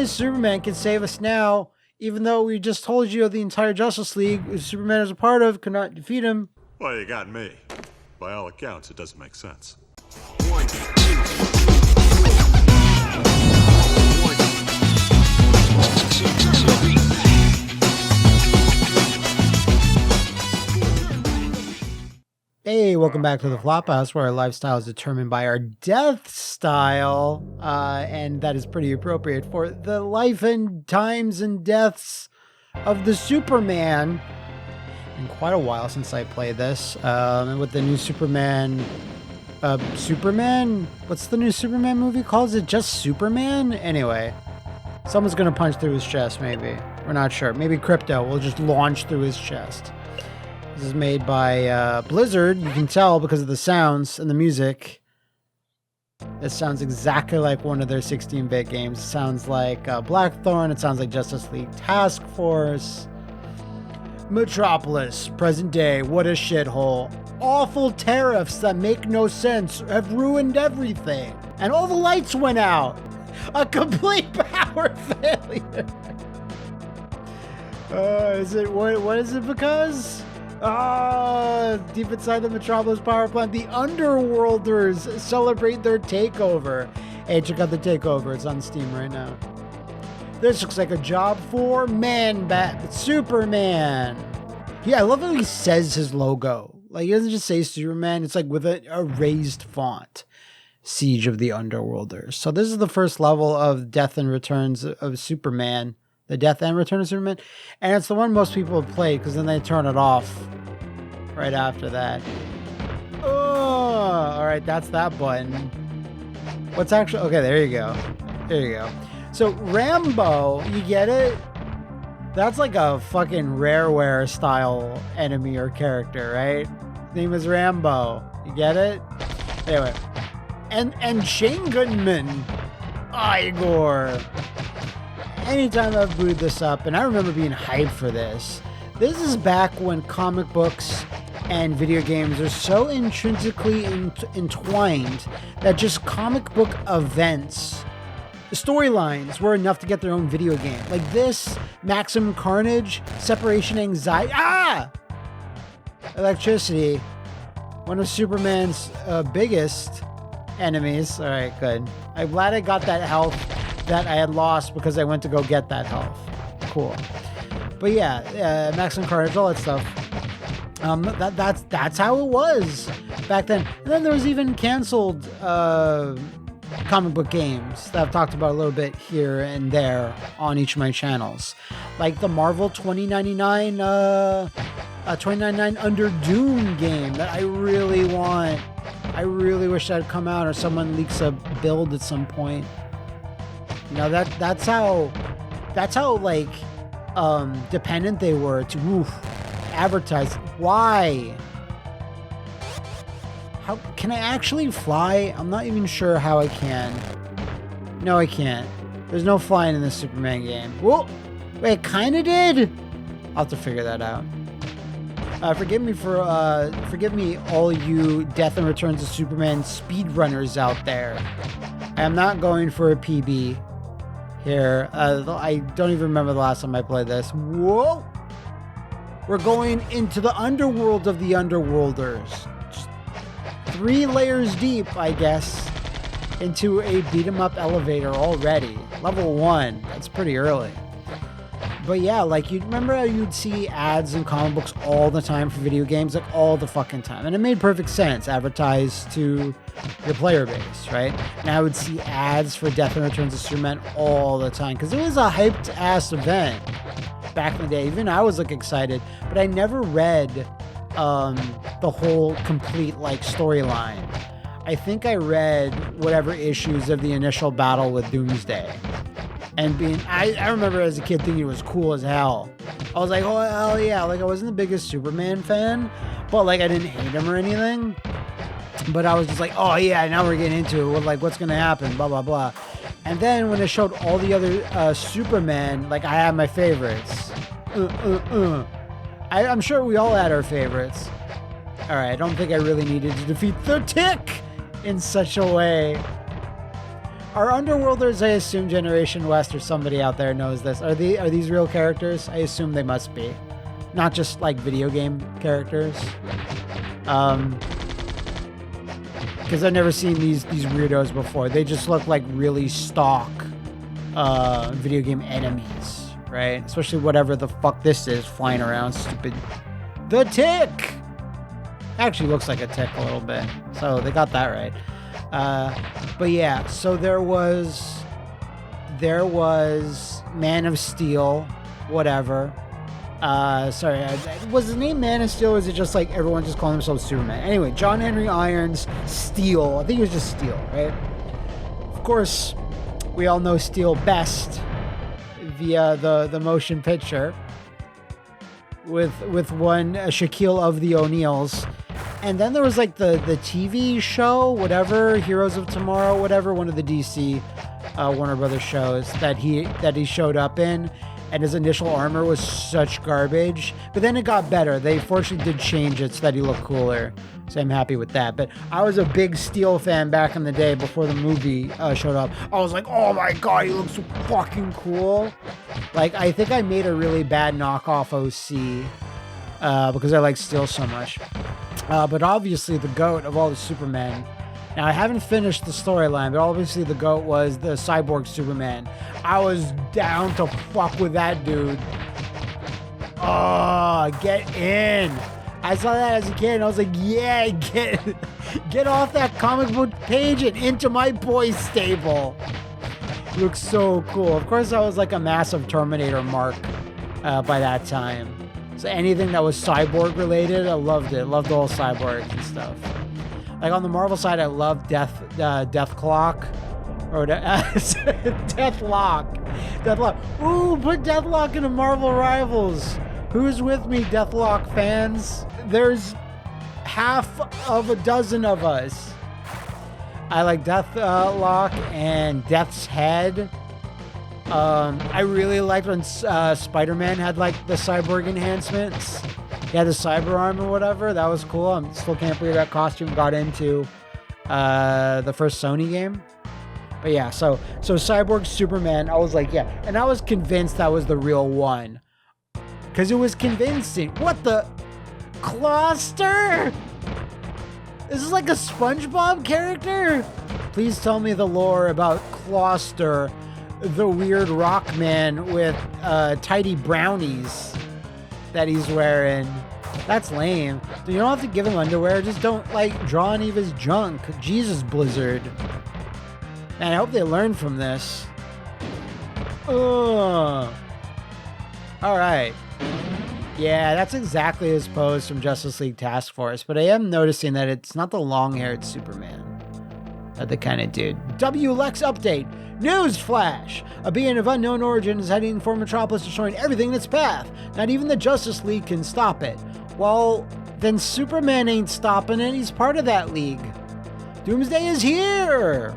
only Superman can save us now, even though we just told you the entire Justice League Superman is a part of could not defeat him. Well, you got me. By all accounts, it doesn't make sense. 1, 2, 3. Hey, welcome back to the Flophouse, where our lifestyle is determined by our death style, and that is pretty appropriate for the life and times and deaths of the Superman. In quite a while since I played this, and with the new Superman, what's the new Superman movie called? Is it just Superman? Anyway, someone's gonna punch through his chest, maybe. We're not sure. Maybe Crypto will just launch through his chest. This is made by Blizzard. You can tell because of the sounds and the music. This sounds exactly like one of their 16-bit games. It sounds like Blackthorn. It sounds like Justice League Task Force. Metropolis, present day. What a shithole. Awful tariffs that make no sense have ruined everything. And all the lights went out. A complete power failure. What is it because? Deep inside the Metropolis power plant, the Underworlders celebrate their takeover. Hey, check out the takeover. It's on Steam right now. This looks like a job for Superman. Yeah, I love how he says his logo. Like, he doesn't just say Superman. It's like with a raised font. Siege of the Underworlders. So this is the first level of Death and Returns of Superman. The Death and Return of Superman. And it's the one most people have played because then they turn it off right after that. Oh, all right, that's that button. What's actually... Okay, there you go. There you go. So Rambo, you get it? That's like a fucking Rareware style enemy or character, right? His name is Rambo. You get it? Anyway. And Shane Goodman. Igor. Anytime I've booted this up, and I remember being hyped for this. This is back when comic books and video games are so intrinsically entwined that just comic book events, storylines were enough to get their own video game. Like this, Maximum Carnage, Separation Anxiety, Electricity, one of Superman's biggest enemies. All right, good. I'm glad I got that health that I had lost because I went to go get that health. Cool. But yeah, Maximum Carnage, all that stuff. That's how it was back then. And then there was even canceled comic book games that I've talked about a little bit here and there on each of my channels, like the Marvel 2099 Under Doom game that I really want. I really wish that had come out, or someone leaks a build at some point. You know, that's how like dependent they were to advertise. Why? How can I actually fly? I'm not even sure how I can. No, I can't. There's no flying in this Superman game. Whoa! Wait, it kind of did? I'll have to figure that out. Forgive me, all you Death and Returns of Superman speedrunners out there. I am not going for a PB here. I don't even remember the last time I played this. Whoa! We're going into the underworld of the Underworlders. Just 3 layers deep, I guess, into a beat-em-up elevator already. Level 1. That's pretty early. But yeah, like, you remember how you'd see ads in comic books all the time for video games? Like, all the fucking time. And it made perfect sense. Advertised to your player base, right? And I would see ads for Death and Returns of Superman all the time. Because it was a hyped-ass event back in the day. Even I was, like, excited. But I never read the whole complete, like, storyline. I think I read whatever issues of the initial battle with Doomsday. And I remember as a kid thinking it was cool as hell. I was like, oh, hell yeah. Like, I wasn't the biggest Superman fan, but, like, I didn't hate him or anything. But I was just like, oh, yeah, now we're getting into it. Like, what's going to happen? Blah, blah, blah. And then when it showed all the other Supermen, like, I had my favorites. I'm sure we all had our favorites. All right, I don't think I really needed to defeat the Tick in such a way. Are Underworlders, I assume Generation West or somebody out there knows this. Are these real characters? I assume they must be. Not just like video game characters. Because I've never seen these weirdos before. They just look like really stock video game enemies, right? Especially whatever the fuck this is flying around, stupid. The Tick! Actually looks like a tick a little bit. So they got that right. But yeah, so there was Man of Steel, whatever. Sorry, was his name Man of Steel, or is it just like everyone just calling themselves Superman? Anyway, John Henry Irons, Steel. I think it was just Steel, right? Of course, we all know Steel best via the motion picture with one Shaquille of the O'Neills. And then there was like the TV show, whatever, Heroes of Tomorrow, whatever, one of the DC Warner Brothers shows that he showed up in. And his initial armor was such garbage. But then it got better. They fortunately did change it so that he looked cooler. So I'm happy with that. But I was a big Steel fan back in the day before the movie showed up. I was like, oh my god, he looks so fucking cool. Like, I think I made a really bad knockoff OC because I like Steel so much. But obviously the GOAT of all the Supermen. Now, I haven't finished the storyline, but obviously the GOAT was the Cyborg Superman. I was down to fuck with that dude. Oh, get in. I saw that as a kid, and I was like, yeah, get off that comic book page and into my boys' stable. Looks so cool. Of course, I was like a massive Terminator mark by that time. So anything that was cyborg related, I loved it. Loved all cyborgs and stuff. Like on the Marvel side, I love Deathclock. Or Deathlock. Ooh, put Deathlock into Marvel Rivals. Who's with me, Deathlock fans? There's half of a dozen of us. I like Deathlock and Death's Head. I really liked when Spider-Man had like the cyborg enhancements. He had the cyber arm or whatever. That was cool. I still can't believe that costume got into the first Sony game. But yeah, so Cyborg Superman, I was like, yeah. And I was convinced that was the real one. Because it was convincing. What the? Closter? This is like a SpongeBob character? Please tell me the lore about Closter, the weird rock man with tidy brownies that he's wearing. That's lame. You don't have to give him underwear. Just don't like draw any of his junk. Jesus, Blizzard. Man, I hope they learn from this. All right. Yeah, that's exactly his pose from Justice League Task Force, but I am noticing that it's not the long-haired Superman. Not the kind of dude. W-Lex update. News flash! A being of unknown origin is heading for Metropolis, destroying everything in its path. Not even the Justice League can stop it. Well, then Superman ain't stopping it. He's part of that league. Doomsday is here!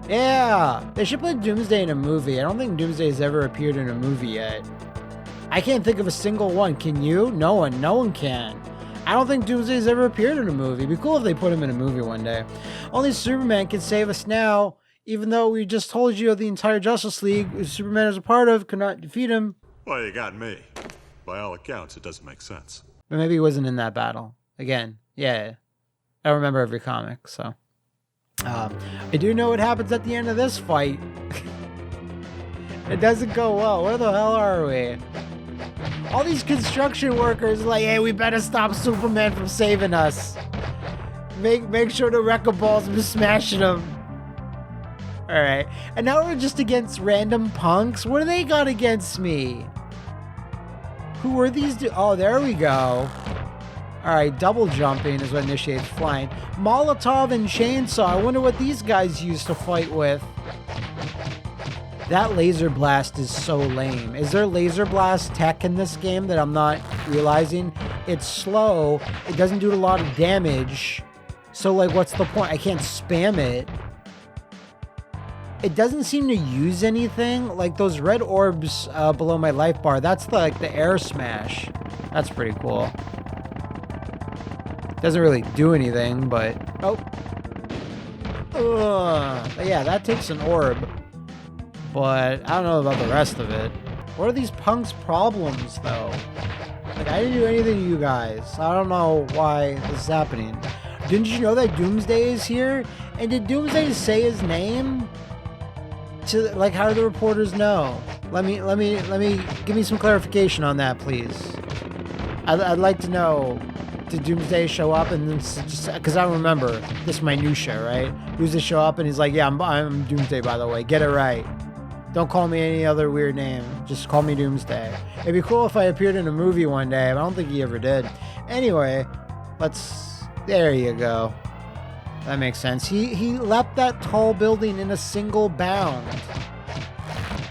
Yeah, they should put Doomsday in a movie. I don't think Doomsday has ever appeared in a movie yet. I can't think of a single one. Can you? No one can. I don't think Doomsday's ever appeared in a movie. It'd be cool if they put him in a movie one day. Only Superman can save us now, even though we just told you the entire Justice League, who Superman is a part of, could not defeat him. Well, you got me. By all accounts, it doesn't make sense. But maybe he wasn't in that battle. Again, yeah. I don't remember every comic, so. I do know what happens at the end of this fight. It doesn't go well. Where the hell are we? All these construction workers are like, hey, we better stop Superman from saving us. Make sure the wrecking balls be smashing them. All right. And now we're just against random punks. What do they got against me? Who are these? Oh, there we go. All right. Double jumping is what initiates flying. Molotov and chainsaw. I wonder what these guys use to fight with. That laser blast is so lame. Is there laser blast tech in this game that I'm not realizing? It's slow. It doesn't do a lot of damage. So, like, what's the point? I can't spam it. It doesn't seem to use anything. Like, those red orbs below my life bar, that's the air smash. That's pretty cool. Doesn't really do anything, but... But yeah, that takes an orb. But I don't know about the rest of it. What are these punks' problems, though? Like, I didn't do anything to you guys. I don't know why this is happening. Didn't you know that Doomsday is here? And did Doomsday say his name? Like, how do the reporters know? Let me give me some clarification on that, please. I'd like to know. Did Doomsday show up and then just because I don't remember this minutia, right? Doomsday show up and he's like, yeah, I'm Doomsday, by the way. Get it right. Don't call me any other weird name. Just call me Doomsday. It'd be cool if I appeared in a movie one day, but I don't think he ever did. Anyway, there you go. That makes sense. He leapt that tall building in a single bound.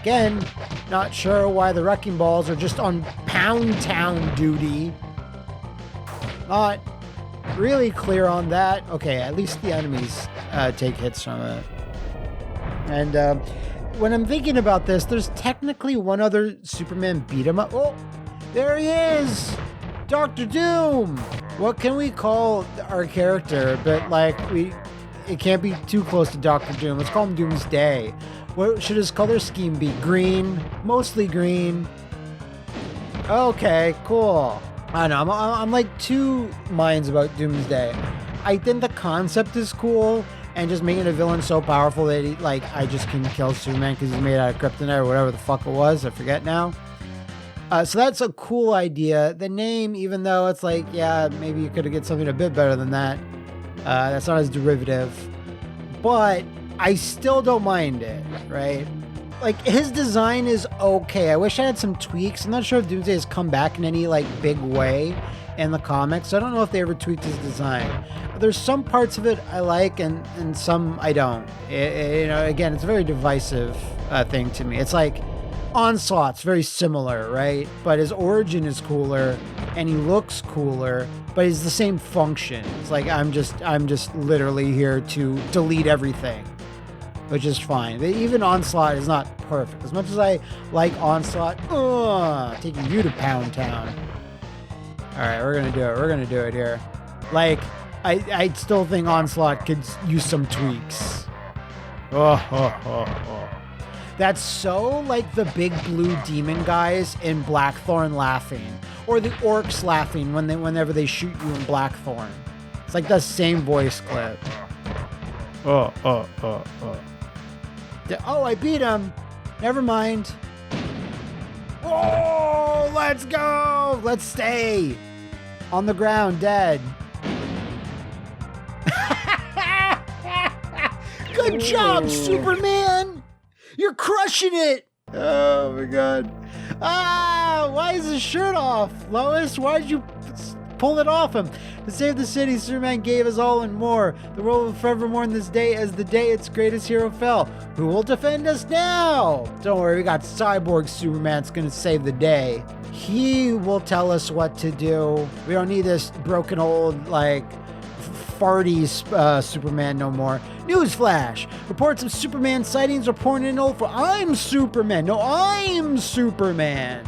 Again, not sure why the wrecking balls are just on Pound Town duty. Not really clear on that. Okay, at least the enemies take hits from it. And when I'm thinking about this, there's technically one other Superman beat 'em up. Oh, there he is! Dr. Doom! What can we call our character? But like, it can't be too close to Dr. Doom. Let's call him Doomsday. What should his color scheme be? Green? Mostly green. Okay, cool. I don't know, I'm like two minds about Doomsday. I think the concept is cool, and just making a villain so powerful that I just can kill Superman because he's made out of kryptonite or whatever the fuck it was. I forget now. So that's a cool idea. The name, even though it's like, yeah, maybe you could have get something a bit better than that. That's not as derivative. But I still don't mind it, right? Like, his design is okay. I wish I had some tweaks. I'm not sure if Doomsday has come back in any, like, big way in the comics. So I don't know if they ever tweaked his design. There's some parts of it I like and some I don't. Again, it's a very divisive thing to me. It's like Onslaught's very similar, right? But his origin is cooler and he looks cooler, but he's the same function. It's like, I'm just literally here to delete everything, which is fine. Even Onslaught is not perfect. As much as I like Onslaught, taking you to Pound Town. All right, we're gonna do it. We're gonna do it here. Like, I still think Onslaught could use some tweaks. That's so like the big blue demon guys in Blackthorn laughing, or the orcs laughing whenever they shoot you in Blackthorn. It's like the same voice clip. Oh, I beat him. Never mind. Oh, let's go. Let's stay on the ground dead. Good job, Superman. You're crushing it. Oh my God. Why is his shirt off? Lois, why did you pull it off him? To save the city, Superman gave us all and more. The world will forever mourn this day as the day its greatest hero fell. Who will defend us now? Don't worry, we got Cyborg Superman's gonna save the day. He will tell us what to do. We don't need this broken old, like, farty Superman no more. Newsflash! Reports of Superman sightings are pouring in old for I'm Superman. No, I'm Superman.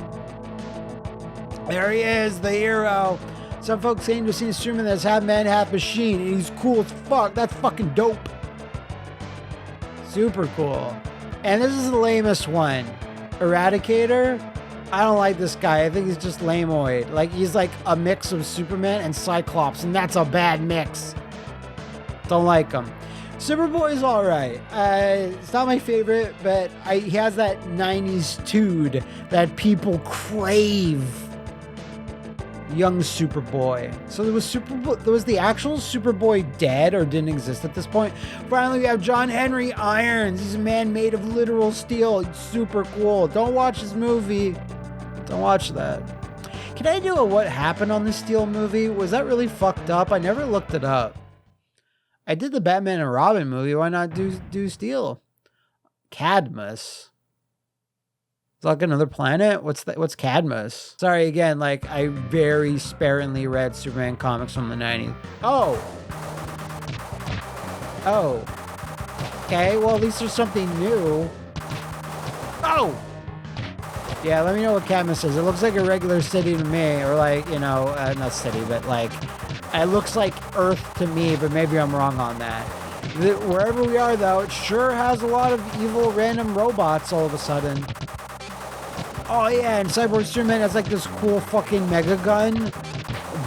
There he is, the hero. Some folks claim to have seen a Superman that's half man, half machine, and he's cool as fuck. That's fucking dope. Super cool. And this is the lamest one. Eradicator? I don't like this guy. I think he's just lameoid. Like, he's like a mix of Superman and Cyclops, and that's a bad mix. Don't like him. Superboy's alright. It's not my favorite, but he has that 90s tude that people crave. Young Superboy. So there was the actual Superboy dead or didn't exist at this point. Finally, we have John Henry Irons. He's a man made of literal steel. It's super cool. Don't watch this movie. Don't watch that. Can I do a what happened on the Steel movie? Was that really fucked up? I never looked it up. I did the Batman and Robin movie. Why not do Steel? Cadmus. Is that like another planet? What's Cadmus? Sorry again, like I very sparingly read Superman comics from the 90s. Oh. Okay, well at least there's something new. Oh! Yeah, let me know what Cadmus is. It looks like a regular city to me, or like, not city, but like, it looks like Earth to me, but maybe I'm wrong on that. Wherever we are, though, it sure has a lot of evil random robots all of a sudden. Oh, yeah, and Cyborg Superman has like this cool fucking mega gun.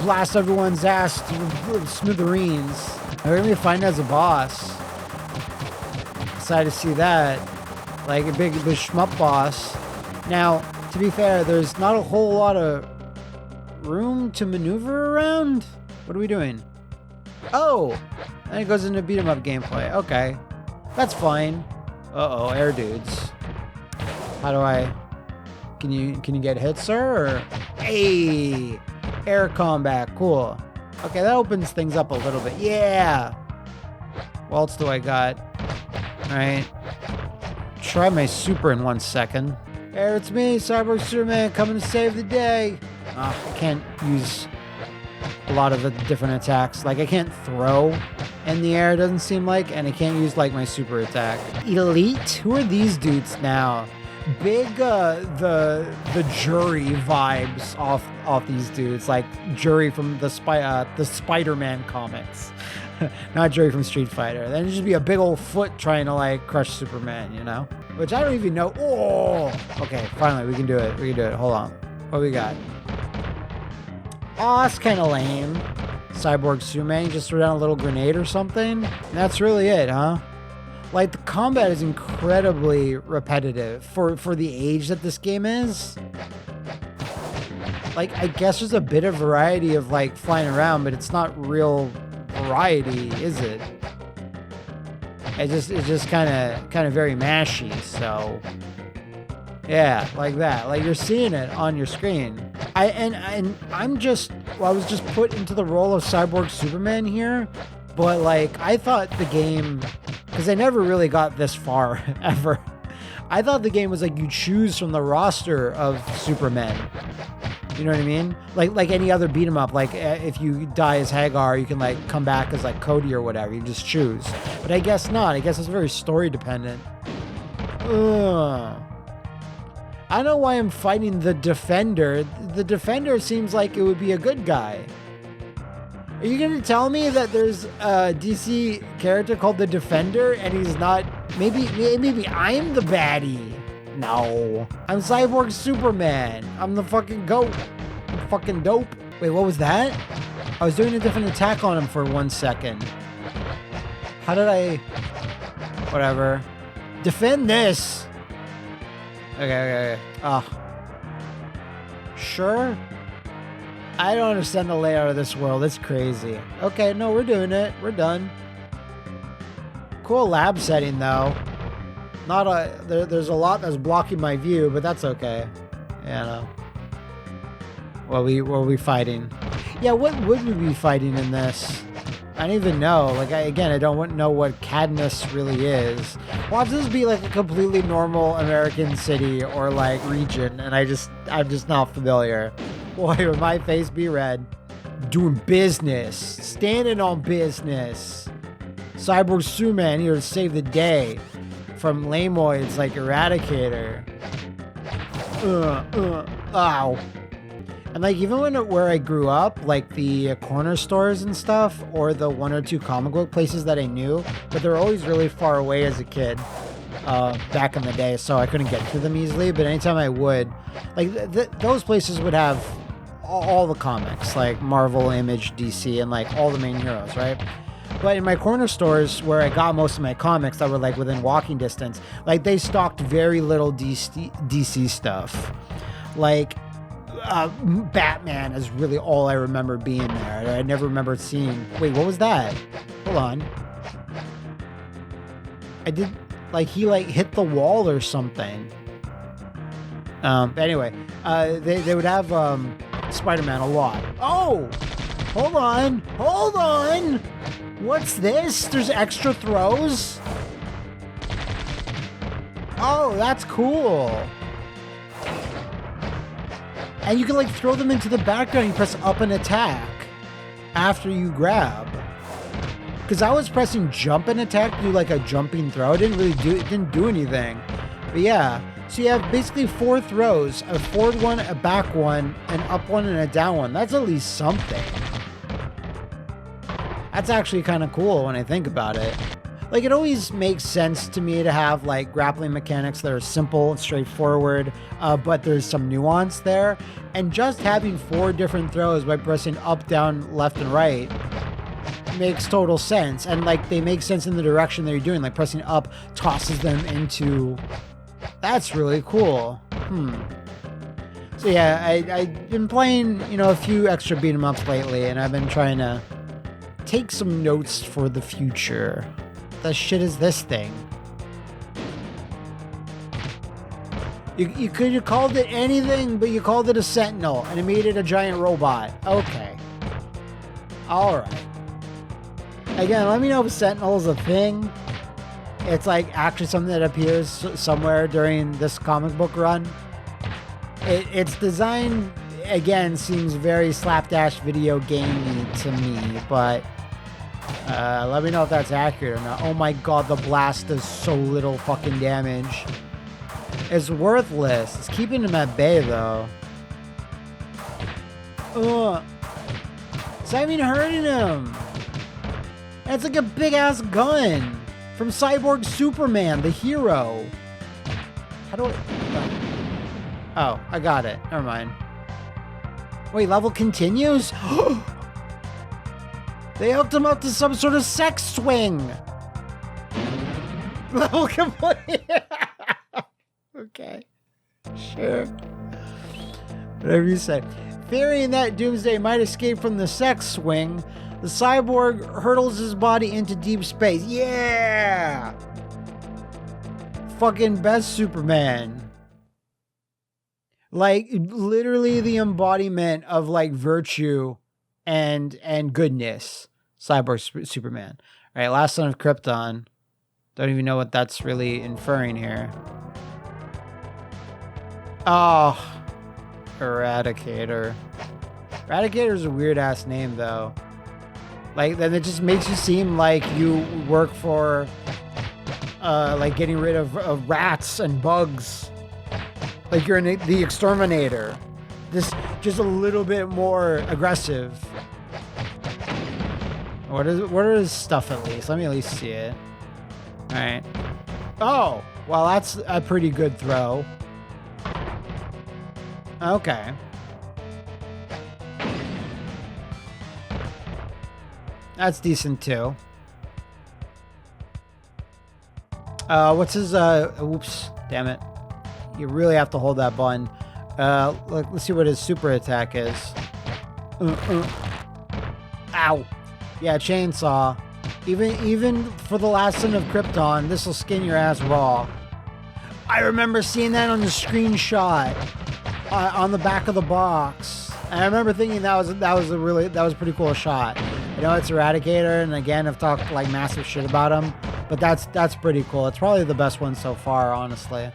Blast everyone's ass to smithereens. We're gonna be fighting as a boss. Excited to see that. Like a big shmup boss. Now, to be fair, there's not a whole lot of room to maneuver around. What are we doing? Oh! And it goes into beat 'em up gameplay. Okay. That's fine. Uh-oh, air dudes. How do I... Can you get hit, sir? Or... Hey! Air combat. Cool. Okay, that opens things up a little bit. Yeah! What else do I got? Alright. Try my super in 1 second. Hey, it's me, Cyborg Superman, coming to save the day. I can't use a lot of the different attacks. Like, I can't throw in the air, it doesn't seem like, and I can't use, like, my super attack. Elite? Who are these dudes now? Big, the Jury vibes off these dudes. Like, Jury from the Spider-Man comics. Not Jury from Street Fighter. Then it'd just be a big old foot trying to, like, crush Superman, you know? Which I don't even know. Oh! Okay, finally, we can do it. We can do it. Hold on. What do we got? Oh, that's kind of lame. Cyborg Superman just threw down a little grenade or something. And that's really it, huh? Like, the combat is incredibly repetitive for the age that this game is. Like, I guess there's a bit of variety of, like, flying around, but it's not real variety, is it? It's just kind of very mashy, so... Yeah, like that. Like, you're seeing it on your screen. I was just put into the role of Cyborg Superman here, but like I thought the game, because I never really got this far ever. I thought the game was like you choose from the roster of Supermen. You know what I mean? Like any other beat 'em up. Like if you die as Hagar, you can like come back as like Cody or whatever. You just choose. But I guess not. I guess it's very story dependent. Ugh. I don't know why I'm fighting the Defender. The Defender seems like it would be a good guy. Are you going to tell me that there's a DC character called the Defender and he's not... Maybe I'm the baddie. No. I'm Cyborg Superman. I'm the fucking GOAT. I'm fucking dope. Wait, what was that? I was doing a different attack on him for 1 second. How did I... Whatever. Defend this. Okay. Sure? I don't understand the layout of this world. It's crazy. Okay, no, we're doing it. We're done. Cool lab setting, though. There's a lot that's blocking my view, but that's okay. Yeah, no. What were we fighting? Yeah, what would we be fighting in this? I don't even know. Like, I don't know what Cadmus really is. Watch this be like a completely normal American city or like region, and I'm just not familiar. Boy, would my face be red. Doing business. Standing on business. Cyborg Superman here to save the day from Lamoids like Eradicator. Ow. And like even where I grew up, like the corner stores and stuff, or the 1 or 2 comic book places that I knew, but they're always really far away as a kid back in the day, so I couldn't get to them easily. But anytime I would, like those places would have all the comics, like Marvel, Image, DC, and like all the main heroes, right? But in my corner stores where I got most of my comics that were like within walking distance, like they stocked very little DC stuff. Like Batman is really all I remember being there. I never remember seeing... Wait, what was that? Hold on. I did... Like, he, like, hit the wall or something. But anyway, they would have Spider-Man a lot. Oh! Hold on! What's this? There's extra throws? Oh, that's cool. And you can like throw them into the background. You press up and attack after you grab. Because I was pressing jump and attack to do like a jumping throw. It didn't do anything. But yeah. So you have basically 4 throws: a forward one, a back one, an up one, and a down one. That's at least something. That's actually kind of cool when I think about it. Like, it always makes sense to me to have, like, grappling mechanics that are simple and straightforward, but there's some nuance there. And just having 4 different throws by pressing up, down, left, and right makes total sense. And, like, they make sense in the direction that you're doing. Like, pressing up tosses them into... That's really cool. So, yeah, I've been playing, you know, a few extra beat 'em ups lately, and I've been trying to take some notes for the future. The shit is this thing? You could have called it anything, but you called it a sentinel, and it made it a giant robot. Okay. Alright. Again, let me know if sentinel is a thing. It's like actually something that appears somewhere during this comic book run. Its design, again, seems very slapdash video gamey to me, but let me know if that's accurate or not. Oh my god, the blast does so little fucking damage. It's worthless. It's keeping him at bay, though. Ugh. It's not even hurting him. That's like a big-ass gun from Cyborg Superman, the hero. How do I... Oh, I got it. Never mind. Wait, level continues? They hooked him up to some sort of sex swing. Level complete. Okay. Sure. Whatever you say. Fearing that Doomsday might escape from the sex swing, the cyborg hurtles his body into deep space. Yeah! Fucking best Superman. Like, literally the embodiment of, like, virtue and goodness. Cyborg Superman. All right, last son of Krypton. Don't even know what that's really inferring here. Oh, Eradicator. Eradicator's a weird-ass name, though. Like, then it just makes you seem like you work for, like, getting rid of rats and bugs. Like you're the exterminator. This just a little bit more aggressive. What are his stuff at least? Let me at least see it. All right. Oh, well, that's a pretty good throw. Okay. That's decent too. What's his oops, damn it. You really have to hold that button. Let's see what his super attack is. Ow. Yeah, chainsaw. Even for the last son of Krypton, this will skin your ass raw. I remember seeing that on the screenshot on the back of the box. And I remember thinking that was a pretty cool shot. You know, it's Eradicator, and again, I've talked like massive shit about him, but that's pretty cool. It's probably the best one so far, honestly.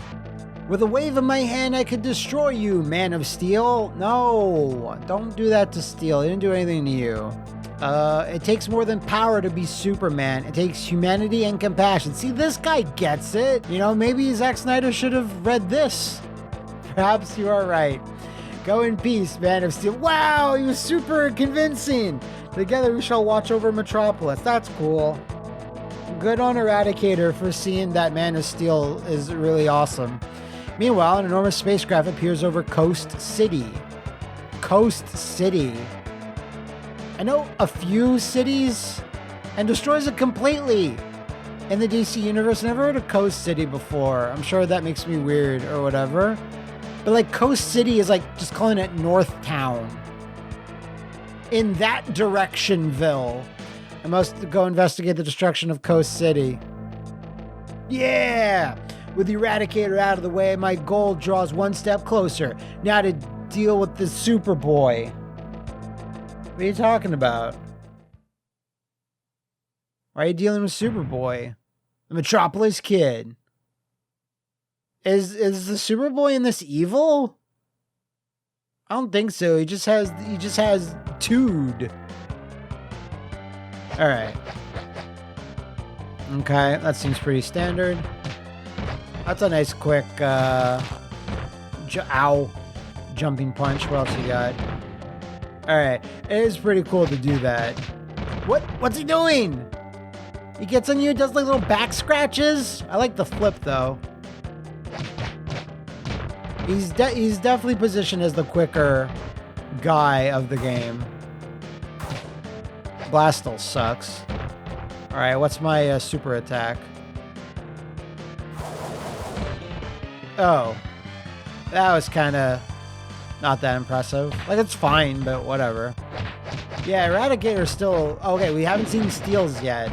With a wave of my hand, I could destroy you, Man of Steel. No, don't do that to Steel. He didn't do anything to you. It takes more than power to be Superman. It takes humanity and compassion. See, this guy gets it. You know, maybe Zack Snyder should have read this. Perhaps you are right. Go in peace, Man of Steel. Wow, he was super convincing. Together we shall watch over Metropolis. That's cool. Good on Eradicator for seeing that Man of Steel is really awesome. Meanwhile, an enormous spacecraft appears over Coast City. Coast City. I know a few cities and destroys it completely. In the DC universe, never heard of Coast City before. I'm sure that makes me weird or whatever. But like Coast City is like just calling it North Town. In that directionville. I must go investigate the destruction of Coast City. Yeah! With the Eradicator out of the way, my goal draws one step closer. Now to deal with the Superboy. What are you talking about? Why are you dealing with Superboy? The Metropolis Kid. Is the Superboy in this evil? I don't think so. He just has Tude. Alright. Okay, that seems pretty standard. That's a nice quick jumping punch. What else you got? Alright. It is pretty cool to do that. What's he doing? He gets on you, does like little back scratches. I like the flip though. He's definitely positioned as the quicker guy of the game. Blast still sucks. All right, what's my super attack? Oh, that was kind of not that impressive. Like, it's fine, but whatever. Yeah, Eradicator still... Okay, we haven't seen Steel's yet.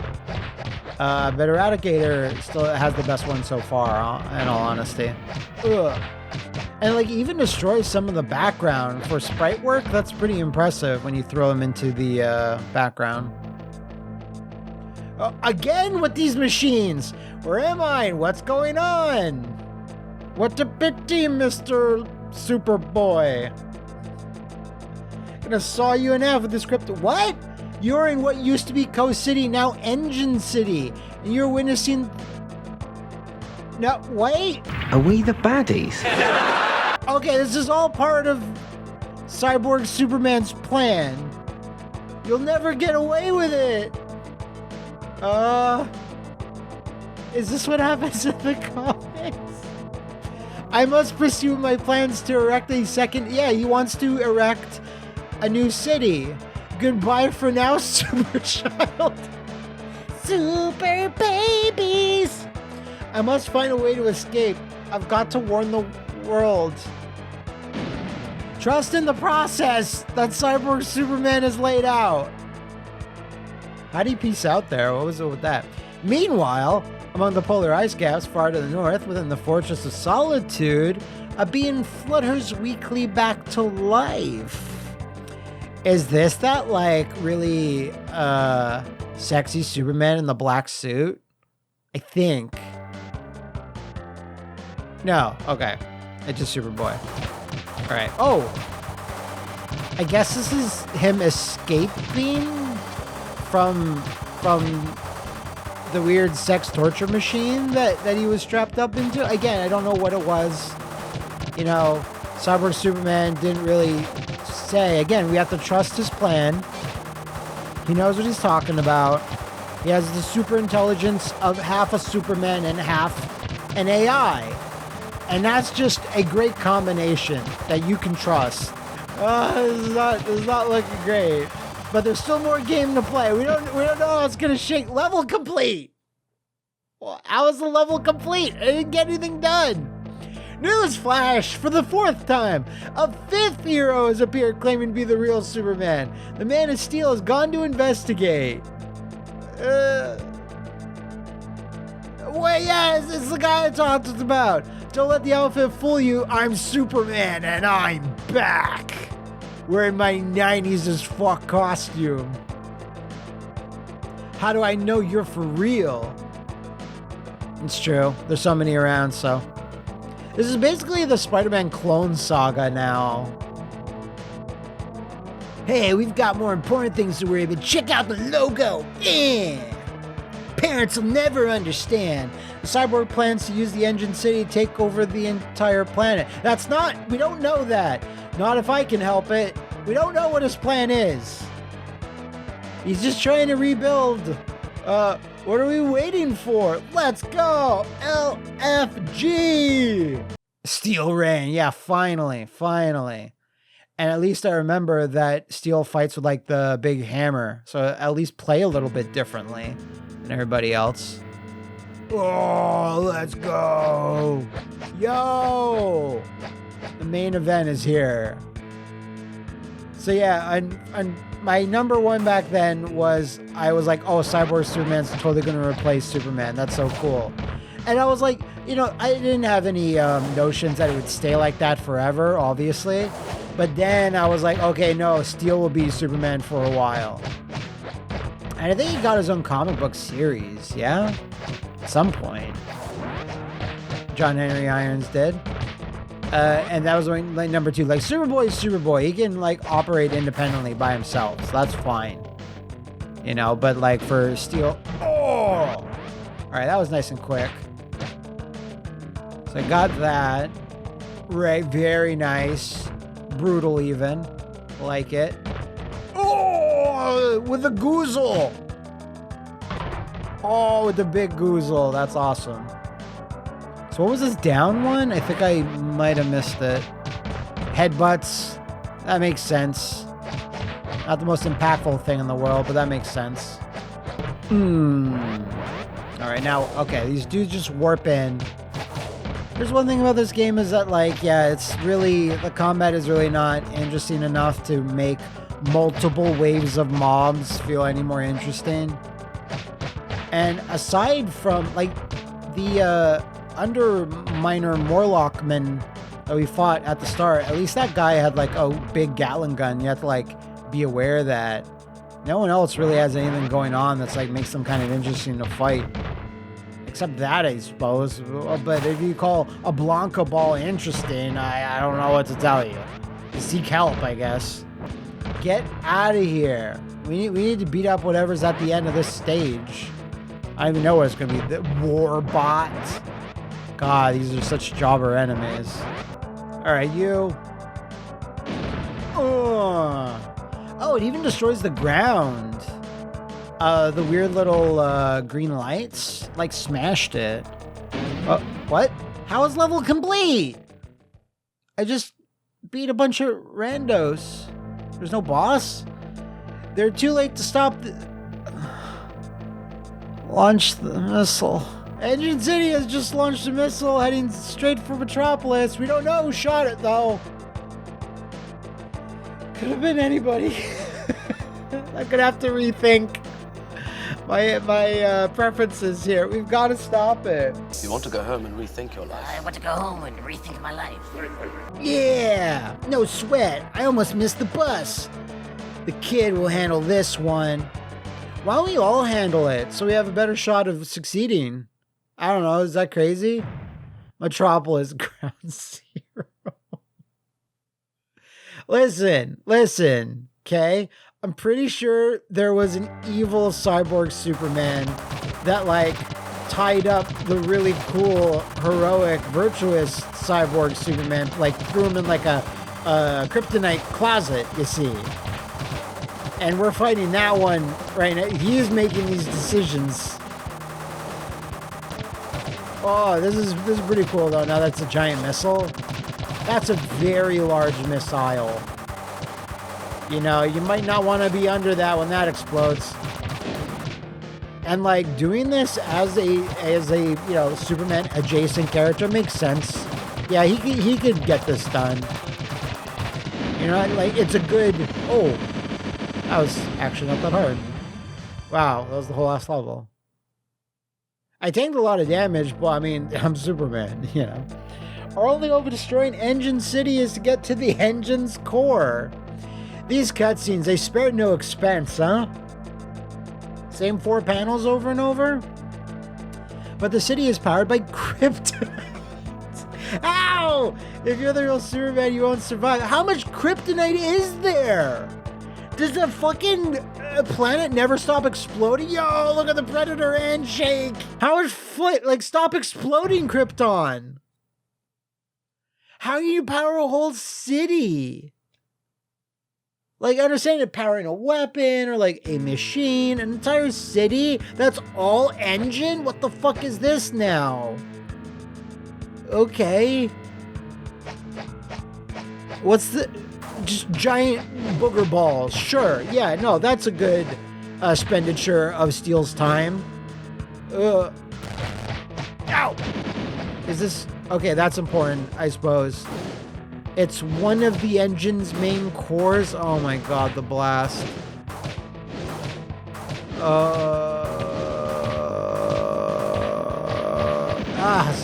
But Eradicator still has the best one so far, in all honesty. Ugh. And, like, even destroys some of the background for sprite work. That's pretty impressive when you throw them into the background. Again with these machines! Where am I? What's going on? What a pity, Mr. Superboy. Gonna saw you in half with this crypto. What? You're in what used to be Coast City, now Engine City. And you're witnessing... No, wait. Are we the baddies? Okay, this is all part of Cyborg Superman's plan. You'll never get away with it. Is this what happens in the comics? I must pursue my plans to erect a second... Yeah, he wants to erect a new city. Goodbye for now, Super Child. Super babies. I must find a way to escape. I've got to warn the world. Trust in the process that Cyborg Superman has laid out. How do you peace out there? What was it with that? Meanwhile, among the polar ice caps far to the north, within the Fortress of Solitude, a being flutters weakly back to life. Is this that, like, really sexy Superman in the black suit? I think. No, okay. It's just Superboy. All right. Oh, I guess this is him escaping from the weird sex torture machine that he was strapped up into. Again, I don't know what it was. You know, Cyborg Superman didn't really say. Again, we have to trust his plan. He knows what he's talking about. He has the super intelligence of half a Superman and half an AI. And that's just a great combination that you can trust. This is not looking great. But there's still more game to play. We don't know how it's gonna shake. Level complete. Well, how is the level complete? I didn't get anything done. Newsflash! For the 4th time, a 5th hero has appeared claiming to be the real Superman. The Man of Steel has gone to investigate. Wait, yeah, it's the guy I talked about. Don't let the outfit fool you. I'm Superman and I'm back. Wearing my 90s as fuck costume. How do I know you're for real? It's true. There's so many around, so. This is basically the Spider-Man clone saga now. Hey, we've got more important things to worry about. Check out the logo. Yeah. Parents will never understand. The Cyborg plans to use the Engine City to take over the entire planet. We don't know that. Not if I can help it. We don't know what his plan is. He's just trying to rebuild. What are we waiting for? Let's go! LFG! Steel Rain. Yeah, finally. And at least I remember that Steel fights with, like, the big hammer. So at least play a little bit differently than everybody else. Oh, let's go! Yo! The main event is here. So yeah, and my number one back then was, I was like, oh, Cyborg Superman's totally going to replace Superman. That's so cool. And I was like, you know, I didn't have any notions that it would stay like that forever, obviously. But then I was like, okay, no, Steel will be Superman for a while. And I think he got his own comic book series, yeah? At some point. John Henry Irons did. And that was like number 2. Like, Superboy is Superboy. He can, like, operate independently by himself. So that's fine. You know, but, like, for Steel... Oh! All right, that was nice and quick. So I got that. Right, very nice. Brutal even. Like it. Oh! With a goozle! Oh, with the big goozle. That's awesome. So what was this down one? I think I might have missed it. Headbutts. That makes sense. Not the most impactful thing in the world, but that makes sense. Alright, now, okay, these dudes just warp in. There's one thing about this game is that, like, yeah, it's really, the combat is really not interesting enough to make multiple waves of mobs feel any more interesting. And aside from, like, the Underminer Morlockman that we fought at the start, at least that guy had, like, a big Gatling gun. You have to, like, be aware of that. No one else really has anything going on that's, like, makes them kind of interesting to fight. Except that, I suppose. But if you call a Blanca Ball interesting, I don't know what to tell you. Seek help, I guess. Get out of here. We need to beat up whatever's at the end of this stage. I don't even know what it's going to be. The war bot. God, these are such jobber enemies. Alright, you. Oh, it even destroys the ground. The weird little green lights, like, smashed it. What? How is level complete? I just beat a bunch of randos. There's no boss? They're too late to stop the... Launch the missile. Engine City has just launched a missile heading straight for Metropolis. We don't know who shot it, though. Could have been anybody. I'm gonna have to rethink my preferences here. We've got to stop it. You want to go home and rethink your life? I want to go home and rethink my life. Yeah, no sweat. I almost missed the bus. The kid will handle this one. Why don't we all handle it so we have a better shot of succeeding? I don't know. Is that crazy? Metropolis Ground Zero. Listen, okay? I'm pretty sure there was an evil cyborg Superman that, like, tied up the really cool, heroic, virtuous cyborg Superman, like, threw him in, like, a kryptonite closet, you see. And we're fighting that one right now. He is making these decisions. Oh, this is pretty cool, though. Now that's a giant missile. That's a very large missile. You know, you might not want to be under that when that explodes. And, like, doing this as a you know, Superman adjacent character makes sense. Yeah, he could get this done. You know, like, it's a good... Oh, that was actually not that hard. Wow, that was the whole last level. I tanked a lot of damage, but I mean, I'm Superman, you know. Our only hope of destroying Engine City is to get to the engine's core. These cutscenes, they spared no expense, huh? Same 4 panels over and over? But the city is powered by kryptonite. Ow! If you're the real Superman, you won't survive. How much kryptonite is there? Does the fucking planet never stop exploding? Yo, look at the Predator handshake. How much stop exploding, Krypton? How do you power a whole city? Like, I understand it powering a weapon or, like, a machine, an entire city. That's all engine? What the fuck is this now? Okay. What's the... Just giant booger balls. Sure. Yeah, no, that's a good expenditure of Steel's time. Ow! Is this... Okay, that's important, I suppose. It's one of the engine's main cores. Oh my god, the blast.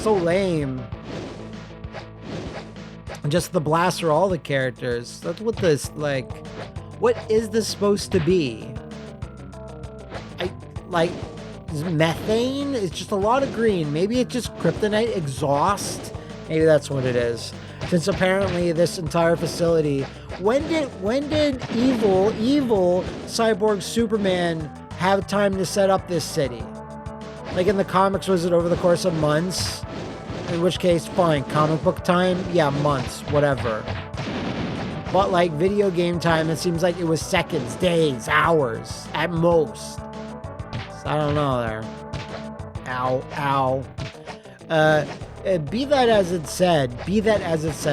So lame. Just the blast for all the characters. That's what this, like... What is this supposed to be? Is it methane? It's just a lot of green. Maybe it's just kryptonite exhaust? Maybe that's what it is. Since apparently this entire facility... When did evil cyborg Superman have time to set up this city? Like in the comics, was it over the course of months? In which case, fine, comic book time? Yeah, months, whatever. But like video game time, it seems like it was seconds, days, hours, at most. So I don't know there. Ow, ow. Be that as it said,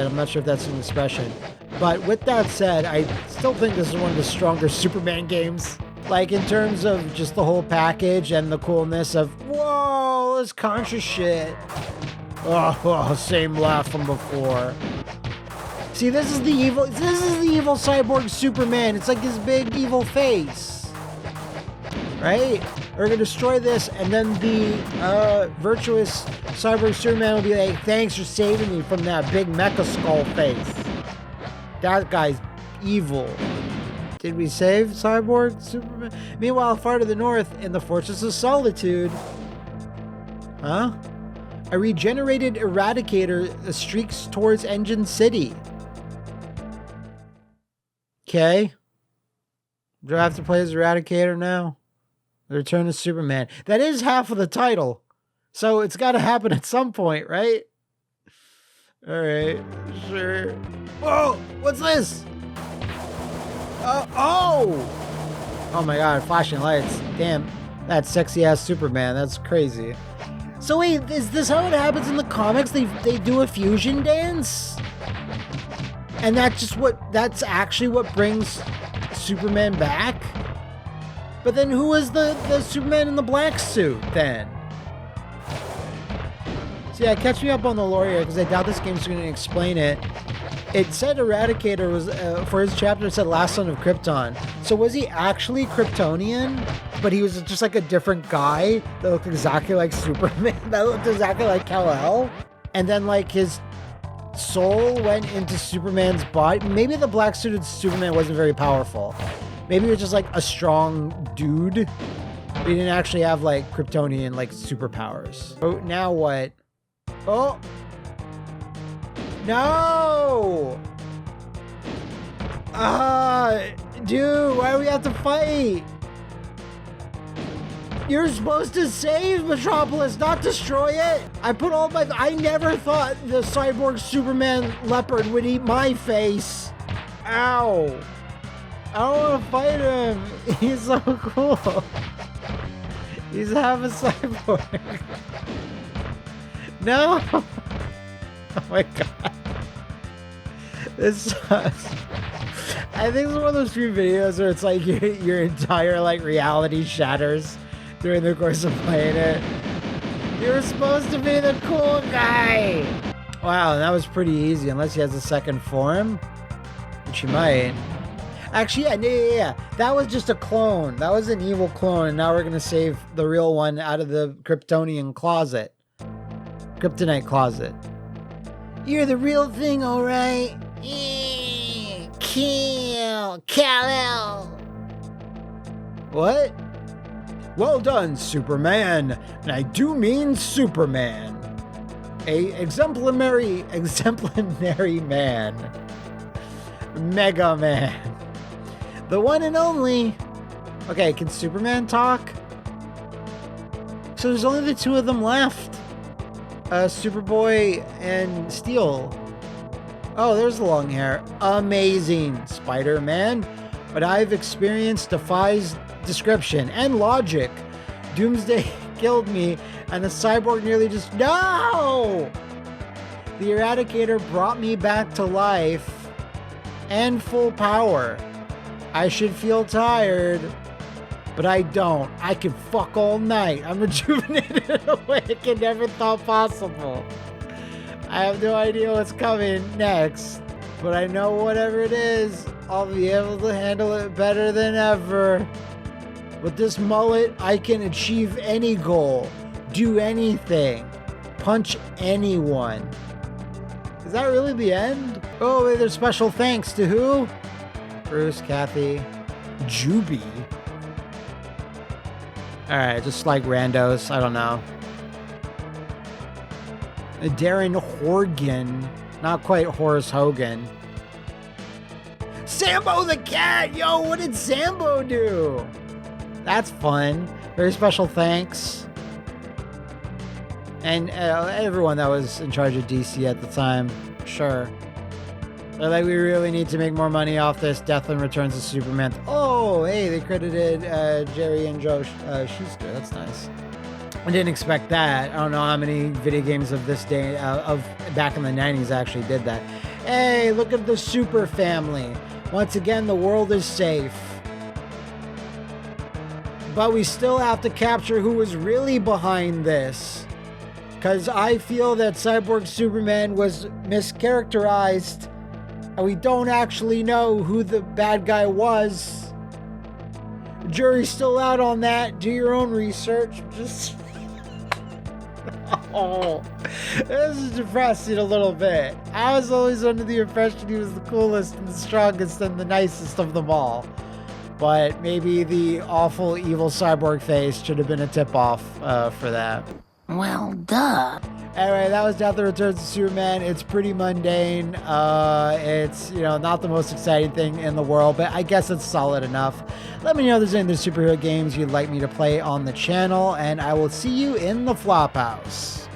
I'm not sure if that's an expression, but with that said, I still think this is one of the stronger Superman games. Like, in terms of just the whole package and the coolness of, whoa, this conscious shit. Oh, same laugh from before. See, this is the evil cyborg Superman. It's like his big evil face. Right? We're gonna destroy this, and then the virtuous cyborg Superman will be like, thanks for saving me from that big mecha skull face. That guy's evil. Did we save cyborg Superman? Meanwhile, far to the north, in the Fortress of Solitude. Huh? A regenerated Eradicator streaks towards Engine City. Okay. Do I have to play as Eradicator now? The Return of Superman. That is half of the title. So it's got to happen at some point, right? All right. Sure. Whoa! What's this? Oh my god, flashing lights. Damn, that sexy ass Superman. That's crazy. So wait, is this how it happens in the comics? They do a fusion dance? And that's actually what brings Superman back? But then who is the Superman in the black suit then? So yeah, catch me up on the lore here, because I doubt this game's going to explain it. It said Eradicator was, for his chapter, it said Last Son of Krypton. So was he actually Kryptonian? But he was just like a different guy that looked exactly like Superman, that looked exactly like Kal-El? And then like his soul went into Superman's body. Maybe the black suited Superman wasn't very powerful. Maybe he was just like a strong dude. But he didn't actually have like Kryptonian like superpowers. Oh, now what? Oh! No! Dude, why do we have to fight? You're supposed to save Metropolis, not destroy it. I never thought the cyborg Superman leopard would eat my face. Ow. I don't want to fight him. He's so cool. He's half a cyborg. No. Oh my god. This sucks. I think it's one of those few videos where it's like your entire like reality shatters during the course of playing it. You were supposed to be the cool guy. Wow, that was pretty easy, unless he has a second form, which he might. Actually, yeah. That was just a clone. That was an evil clone, and now we're gonna save the real one out of the Kryptonian closet. Kryptonite closet. You're the real thing, alright? Kill Kal-El. What? Well done, Superman. And I do mean Superman. A exemplary man. Mega Man. The one and only. Okay, can Superman talk? So there's only the two of them left. Superboy and Steel. Oh, there's the long hair. Amazing, Spider-Man. What I've experienced defies description and logic. Doomsday killed me, and the cyborg nearly just... No! The Eradicator brought me back to life and full power. I should feel tired, but I don't. I can fuck all night. I'm rejuvenated in a way I can never thought possible. I have no idea what's coming next, but I know whatever it is, I'll be able to handle it better than ever. With this mullet, I can achieve any goal, do anything, punch anyone. Is that really the end? Oh, there's special thanks to who? Bruce, Kathy, Juby. Alright, just like randos, I don't know. Darren Horgan, not quite Horace Hogan. Sambo the cat! Yo, what did Sambo do? That's fun. Very special thanks. And everyone that was in charge of DC at the time, sure. They're like, we really need to make more money off this. Deathland Returns of Superman. Oh, hey, they credited Jerry and Joe Schuster. That's nice. I didn't expect that. I don't know how many video games of this day, of back in the 90s actually did that. Hey, look at the super family. Once again, the world is safe. But we still have to capture who was really behind this. Because I feel that Cyborg Superman was mischaracterized. And we don't actually know who the bad guy was. Jury's still out on that. Do your own research. Just... Oh, this is depressing a little bit. I was always under the impression he was the coolest and the strongest and the nicest of them all. But maybe the awful evil cyborg face should have been a tip-off for that. Well, duh. Anyway, that was Death of Returns of Superman. It's pretty mundane. It's, not the most exciting thing in the world, but I guess it's solid enough. Let me know if there's any other superhero games you'd like me to play on the channel, and I will see you in the Flophouse.